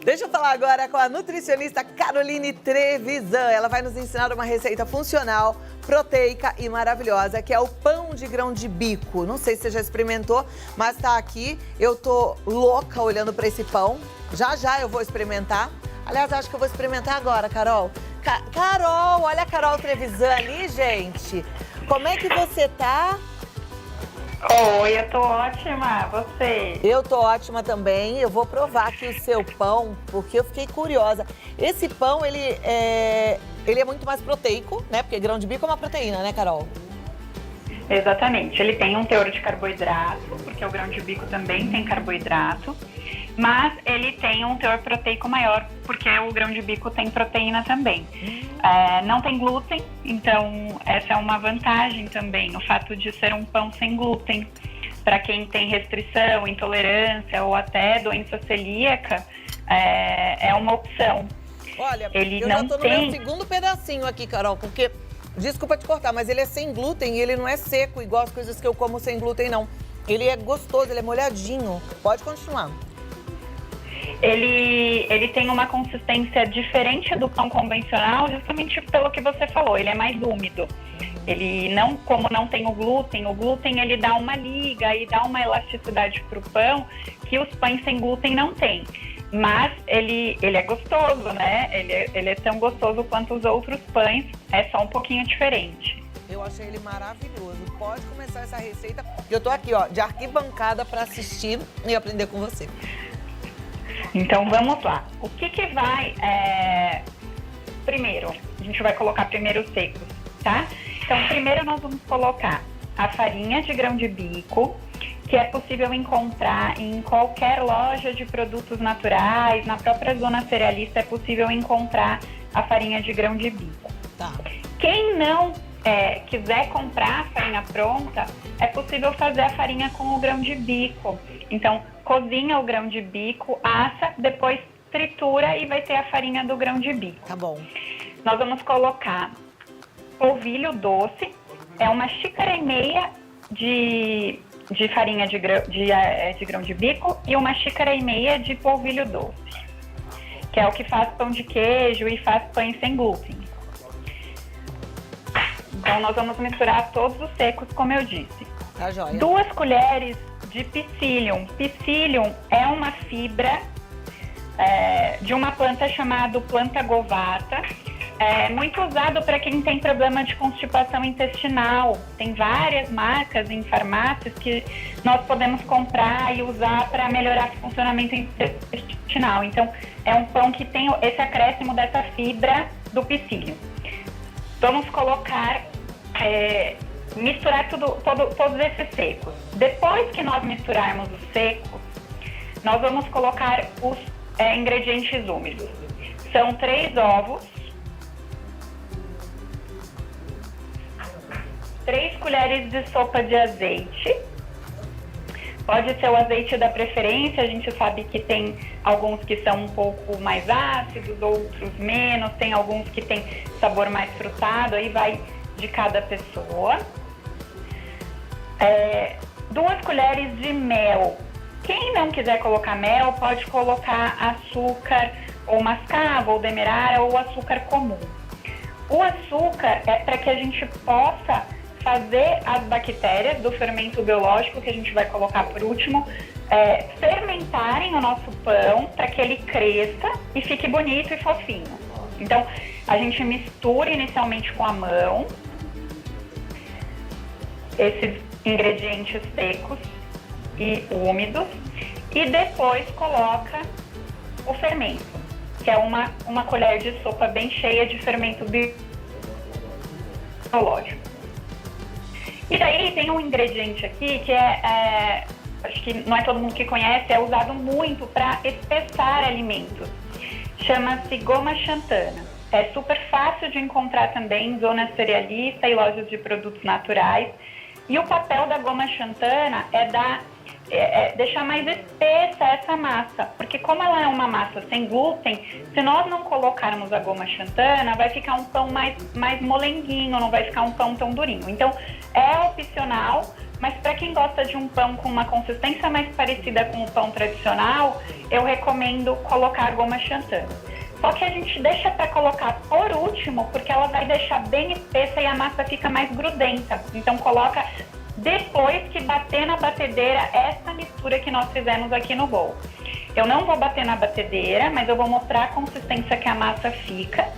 Deixa eu falar agora com a nutricionista Caroline Trevisan. Ela vai nos ensinar uma receita funcional, proteica e maravilhosa, que é o pão de grão de bico. Não sei se você já experimentou, mas tá aqui. Eu tô louca olhando para esse pão. Já já eu vou experimentar. Aliás, acho que eu vou experimentar agora, Carol. Carol, olha a Carol Trevisan ali, gente. Como é que você tá? Oi, eu tô ótima, você? Eu tô ótima também. Eu vou provar aqui o seu pão, porque eu fiquei curiosa. Esse pão, ele é muito mais proteico, né? Porque grão de bico é uma proteína, né, Carol? Exatamente, ele tem um teor de carboidrato, porque o grão de bico também tem carboidrato, mas ele tem um teor proteico maior, porque o grão de bico tem proteína também. Não tem glúten, então essa é uma vantagem também, o fato de ser um pão sem glúten. Para quem tem restrição, intolerância ou até doença celíaca, é uma opção. Olha, ele eu não já tô no meu segundo pedacinho aqui, Carol, porque, desculpa te cortar, mas ele é sem glúten e ele não é seco, igual as coisas que eu como sem glúten, não. Ele é gostoso, ele é molhadinho. Pode continuar. Ele tem uma consistência diferente do pão convencional, justamente pelo que você falou, ele é mais úmido. Ele não, como não tem o glúten ele dá uma liga e dá uma elasticidade para o pão que os pães sem glúten não têm. Mas ele é gostoso, né? Ele é tão gostoso quanto os outros pães, é só um pouquinho diferente. Eu achei ele maravilhoso. Pode começar essa receita. Eu tô aqui, ó, de arquibancada para assistir e aprender com você. Então vamos lá. O que vai... Primeiro, a gente vai colocar primeiro os secos, tá? Então primeiro nós vamos colocar a farinha de grão de bico, que é possível encontrar em qualquer loja de produtos naturais, na própria zona cerealista é possível encontrar a farinha de grão de bico. Tá. Quem não quiser comprar a farinha pronta, é possível fazer a farinha com o grão de bico. Então, cozinha o grão de bico, assa, depois tritura e vai ter a farinha do grão de bico. Tá bom. Nós vamos colocar polvilho doce, é 1,5 xícaras de farinha de grão de bico e 1,5 xícaras de polvilho doce, que é o que faz pão de queijo e faz pães sem glúten. Então nós vamos misturar todos os secos, como eu disse. Tá joia. 2 colheres de psyllium. Psyllium é uma fibra de uma planta chamada planta govata. É muito usado para quem tem problema de constipação intestinal. Tem várias marcas em farmácias que nós podemos comprar e usar para melhorar o funcionamento intestinal. Então, é um pão que tem esse acréscimo dessa fibra do psyllium. Vamos colocar, misturar todos esses secos. Depois que nós misturarmos os secos, nós vamos colocar os ingredientes úmidos. São 3 ovos, 3 colheres de sopa de azeite. Pode ser o azeite da preferência, a gente sabe que tem alguns que são um pouco mais ácidos, outros menos, tem alguns que tem sabor mais frutado, aí vai de cada pessoa. 2 colheres de mel. Quem não quiser colocar mel, pode colocar açúcar ou mascavo, ou demerara, ou açúcar comum. O açúcar é para que a gente possa fazer as bactérias do fermento biológico, que a gente vai colocar por último, fermentarem o nosso pão para que ele cresça e fique bonito e fofinho. Então, a gente mistura inicialmente com a mão esses ingredientes secos e úmidos e depois coloca o fermento, que é uma colher de sopa bem cheia de fermento biológico. E daí tem um ingrediente aqui que acho que não é todo mundo que conhece, é usado muito para espessar alimentos. Chama-se goma xantana. É super fácil de encontrar também em zona cerealista e lojas de produtos naturais. E o papel da goma xantana é deixar mais espessa essa massa, porque como ela é uma massa sem glúten, se nós não colocarmos a goma xantana, vai ficar um pão mais molenguinho, não vai ficar um pão tão durinho. Então, é opcional, mas para quem gosta de um pão com uma consistência mais parecida com o pão tradicional, eu recomendo colocar a goma xantana. Só que a gente deixa para colocar por último, porque ela vai deixar bem espessa e a massa fica mais grudenta. Então coloca depois que bater na batedeira essa mistura que nós fizemos aqui no bowl. Eu não vou bater na batedeira, mas eu vou mostrar a consistência que a massa fica.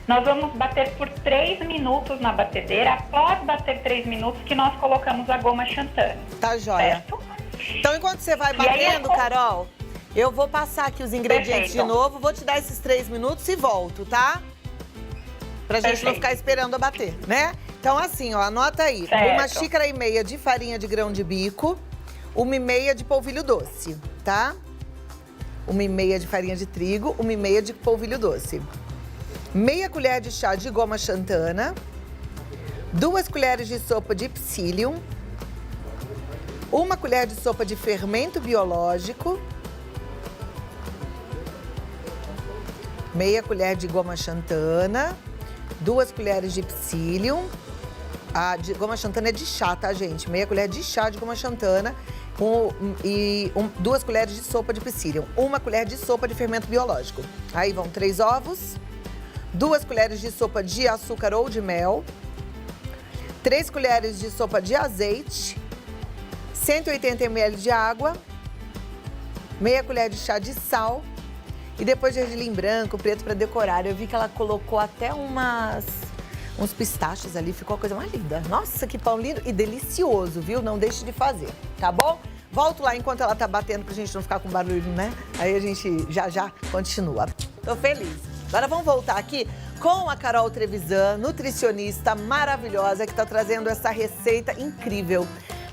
Nós vamos bater por 3 minutos na batedeira, após bater 3 minutos que nós colocamos a goma xantana. Tá joia. Certo? Então, enquanto você vai E aí, batendo, Carol, eu vou passar aqui os ingredientes Perfeito. de novo, vou te dar esses 3 minutos e volto, tá? Pra gente não Perfeito. ficar esperando a bater, né? Então, assim, ó, anota aí. Certo. 1,5 xícaras de farinha de grão de bico, 1,5 de polvilho doce, tá? 1,5 de farinha de trigo, 1,5 de polvilho doce. Meia colher de chá de goma xantana, 2 colheres de sopa de psyllium, 1 colher de sopa de fermento biológico, meia colher de goma xantana, 2 colheres de psyllium, a de goma xantana é de chá, tá, gente? Meia colher de chá de goma xantana e 2 colheres de sopa de psyllium, 1 colher de sopa de fermento biológico. Aí vão 3 ovos, 2 colheres de sopa de açúcar ou de mel, 3 colheres de sopa de azeite, 180 ml de água, meia colher de chá de sal e depois gergelim branco, preto para decorar. Eu vi que ela colocou até uns pistachos ali, ficou a coisa mais linda. Nossa, que pão lindo e delicioso, viu? Não deixe de fazer, tá bom? Volto lá enquanto ela tá batendo pra gente não ficar com barulho, né? Aí a gente já continua. Tô feliz. Agora vamos voltar aqui com a Carol Trevisan, nutricionista maravilhosa, que tá trazendo essa receita incrível.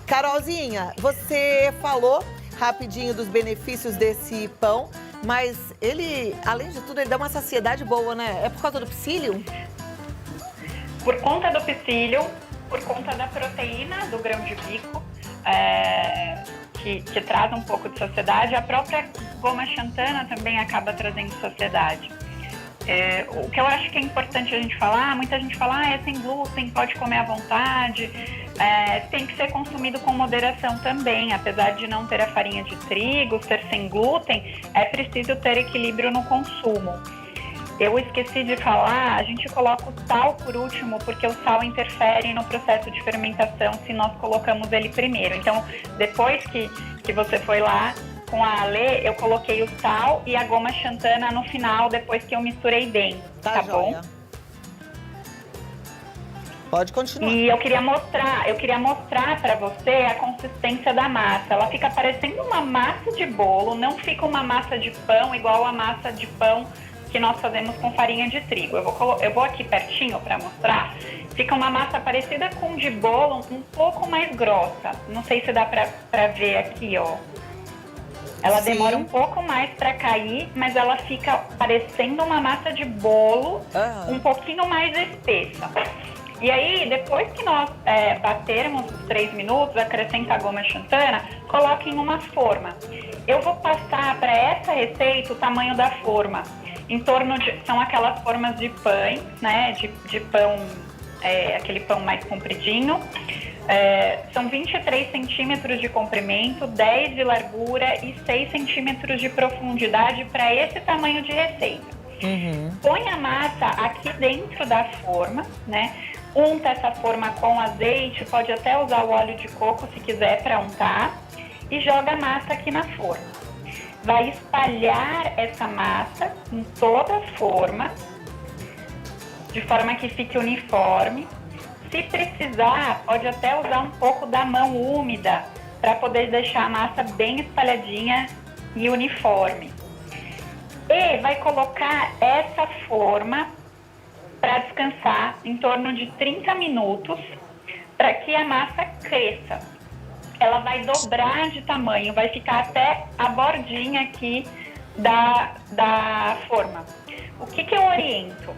Carolzinha, você falou rapidinho dos benefícios desse pão, mas ele, além de tudo, ele dá uma saciedade boa, né? É por causa do psyllium? Por conta do psyllium, por conta da proteína do grão de bico, que traz um pouco de saciedade, a própria goma xantana também acaba trazendo saciedade. O que eu acho que é importante a gente falar, muita gente fala, é sem glúten, pode comer à vontade, tem que ser consumido com moderação também, apesar de não ter a farinha de trigo, ser sem glúten, é preciso ter equilíbrio no consumo. Eu esqueci de falar, a gente coloca o sal por último, porque o sal interfere no processo de fermentação se nós colocamos ele primeiro. Então, depois que você foi lá com a Ale, eu coloquei o sal e a goma xantana no final, depois que eu misturei bem, tá bom? Pode continuar. E eu queria mostrar para você a consistência da massa. Ela fica parecendo uma massa de bolo, não fica uma massa de pão igual a massa de pão que nós fazemos com farinha de trigo. Eu vou aqui pertinho para mostrar. Fica uma massa parecida com de bolo, um pouco mais grossa. Não sei se dá para ver aqui, ó. Ela Sim. demora um pouco mais para cair, mas ela fica parecendo uma massa de bolo, um pouquinho mais espessa. E aí, depois que nós batermos os 3 minutos, acrescenta a goma xantana, coloque em uma forma. Eu vou passar para essa receita o tamanho da forma. Em torno de... São aquelas formas de pães, né? De pão, aquele pão mais compridinho. São 23 centímetros de comprimento, 10 de largura e 6 centímetros de profundidade para esse tamanho de receita. Põe a massa aqui dentro da forma, né? Unta essa forma com azeite, pode até usar o óleo de coco se quiser para untar. E joga a massa aqui na forma. Vai espalhar essa massa em toda a forma, de forma que fique uniforme. Se precisar, pode até usar um pouco da mão úmida para poder deixar a massa bem espalhadinha e uniforme. E vai colocar essa forma para descansar em torno de 30 minutos para que a massa cresça. Ela vai dobrar de tamanho, vai ficar até a bordinha aqui da forma. O que eu oriento?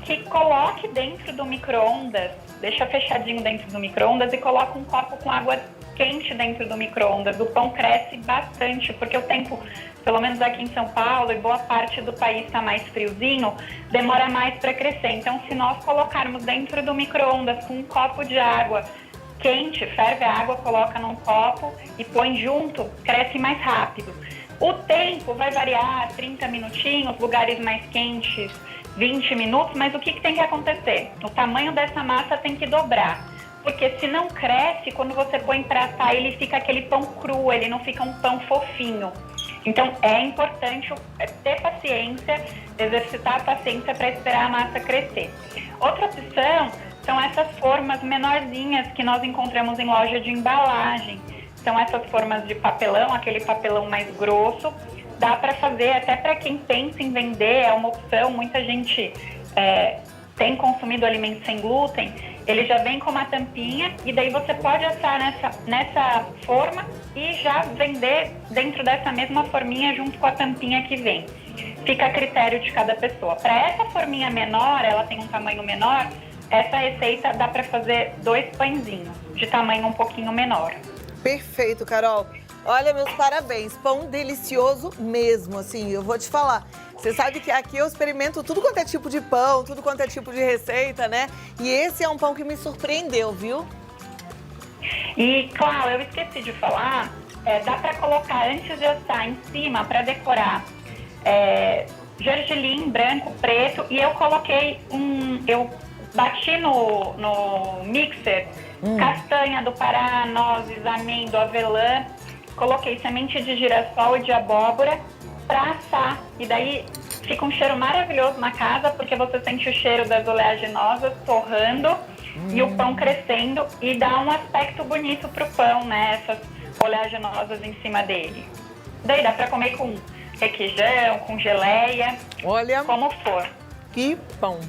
Que coloque dentro do micro-ondas, deixa fechadinho dentro do micro-ondas e coloca um copo com água quente dentro do micro-ondas. O pão cresce bastante, porque o tempo, pelo menos aqui em São Paulo e boa parte do país está mais friozinho, demora mais para crescer. Então, se nós colocarmos dentro do micro-ondas com um copo de água quente, ferve a água, coloca num copo e põe junto, cresce mais rápido. O tempo vai variar, 30 minutinhos, lugares mais quentes, 20 minutos, mas o que tem que acontecer? O tamanho dessa massa tem que dobrar, porque se não cresce, quando você põe para assar, ele fica aquele pão cru, ele não fica um pão fofinho. Então, é importante ter paciência, exercitar a paciência para esperar a massa crescer. Outra opção são essas formas menorzinhas que nós encontramos em loja de embalagem. São essas formas de papelão, aquele papelão mais grosso. Dá para fazer, até para quem pensa em vender, é uma opção. Muita gente tem consumido alimentos sem glúten, ele já vem com uma tampinha e daí você pode assar nessa forma e já vender dentro dessa mesma forminha junto com a tampinha que vem. Fica a critério de cada pessoa. Para essa forminha menor, ela tem um tamanho menor, essa receita dá para fazer 2 pãezinhos de tamanho um pouquinho menor. Perfeito, Carol. Olha, meus parabéns. Pão delicioso mesmo, assim, eu vou te falar. Você sabe que aqui eu experimento tudo quanto é tipo de pão, tudo quanto é tipo de receita, né? E esse é um pão que me surpreendeu, viu? E, claro, eu esqueci de falar, dá para colocar antes de assar em cima para decorar gergelim branco, preto, e eu coloquei eu bati no mixer castanha do Pará, nozes, amêndoa, avelã, coloquei semente de girassol e de abóbora para assar. E daí fica um cheiro maravilhoso na casa, porque você sente o cheiro das oleaginosas torrando e o pão crescendo e dá um aspecto bonito pro pão, né? Essas oleaginosas em cima dele. Daí dá para comer com requeijão, com geleia, olha, como for. Que pão.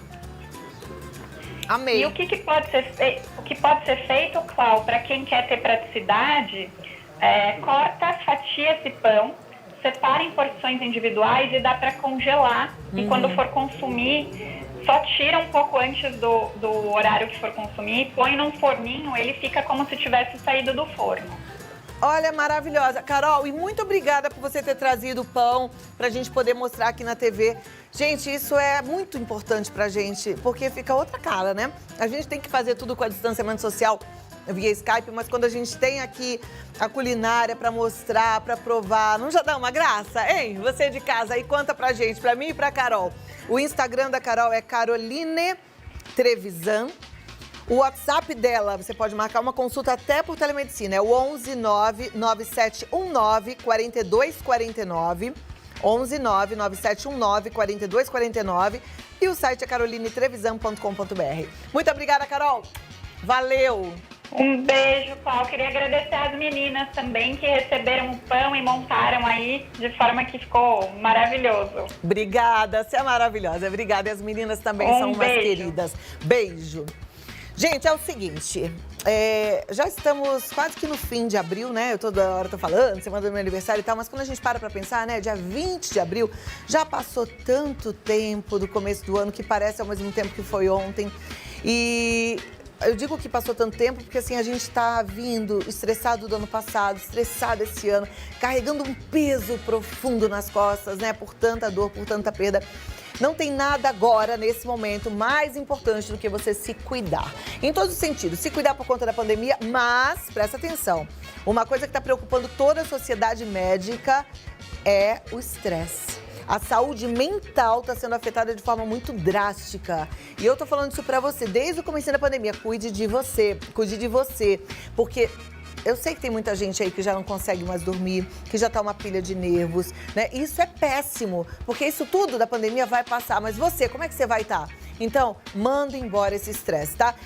Amei. E o que pode ser feito, Clau, para quem quer ter praticidade, corta, fatia esse pão, separa em porções individuais e dá para congelar. E quando for consumir, só tira um pouco antes do horário que for consumir, põe num forninho, ele fica como se tivesse saído do forno. Olha, maravilhosa. Carol, e muito obrigada por você ter trazido o pão pra gente poder mostrar aqui na TV. Gente, isso é muito importante pra gente, porque fica outra cara, né? A gente tem que fazer tudo com a distanciamento social via Skype, mas quando a gente tem aqui a culinária pra mostrar, pra provar, não já dá uma graça, hein? Você de casa aí, conta pra gente, pra mim e pra Carol. O Instagram da Carol é Caroline Trevisan. O WhatsApp dela, você pode marcar uma consulta até por telemedicina, é o 11 99719 4249, 11 99719 4249, e o site é carolinetrevisan.com.br. Muito obrigada, Carol. Valeu. Um beijo, Clau. Queria agradecer às meninas também que receberam o pão e montaram aí de forma que ficou maravilhoso. Obrigada, você é maravilhosa. Obrigada, e as meninas também são umas queridas. Beijo. Gente, é o seguinte, já estamos quase que no fim de abril, né? Eu toda hora tô falando, semana do meu aniversário e tal, mas quando a gente para pra pensar, né? Dia 20 de abril, já passou tanto tempo do começo do ano que parece ao mesmo tempo que foi ontem. E eu digo que passou tanto tempo porque, assim, a gente tá vindo estressado do ano passado, estressado esse ano, carregando um peso profundo nas costas, né? Por tanta dor, por tanta perda. Não tem nada agora, nesse momento, mais importante do que você se cuidar. Em todos os sentidos, se cuidar por conta da pandemia, mas, presta atenção, uma coisa que está preocupando toda a sociedade médica é o estresse. A saúde mental está sendo afetada de forma muito drástica. E eu tô falando isso pra você desde o começo da pandemia. Cuide de você, porque eu sei que tem muita gente aí que já não consegue mais dormir, que já tá uma pilha de nervos, né? Isso é péssimo, porque isso tudo da pandemia vai passar. Mas você, como é que você vai estar? Então, manda embora esse estresse, tá?